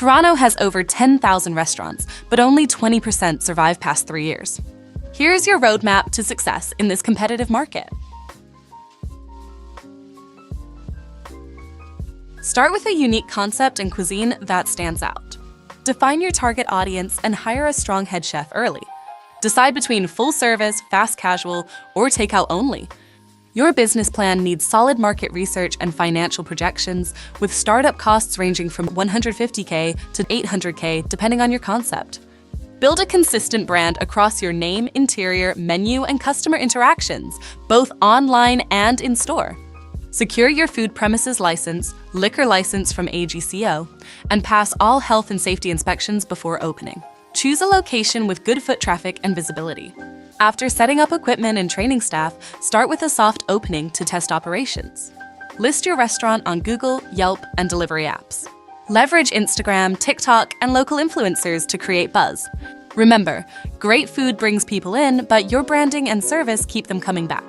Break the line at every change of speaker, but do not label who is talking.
Toronto has over 10,000 restaurants, but only 20% survive past 3 years. Here's your roadmap to success in this competitive market. Start with a unique concept and cuisine that stands out. Define your target audience and hire a strong head chef early. Decide between full service, fast casual, or takeout only. Your business plan needs solid market research and financial projections, with startup costs ranging from $150K to $800K depending on your concept. Build a consistent brand across your name, interior, menu, and customer interactions, both online and in store. Secure your food premises license, liquor license from AGCO, and pass all health and safety inspections before opening. Choose a location with good foot traffic and visibility. After setting up equipment and training staff, start with a soft opening to test operations. List your restaurant on Google, Yelp, and delivery apps. Leverage Instagram, TikTok, and local influencers to create buzz. Remember, great food brings people in, but your branding and service keep them coming back.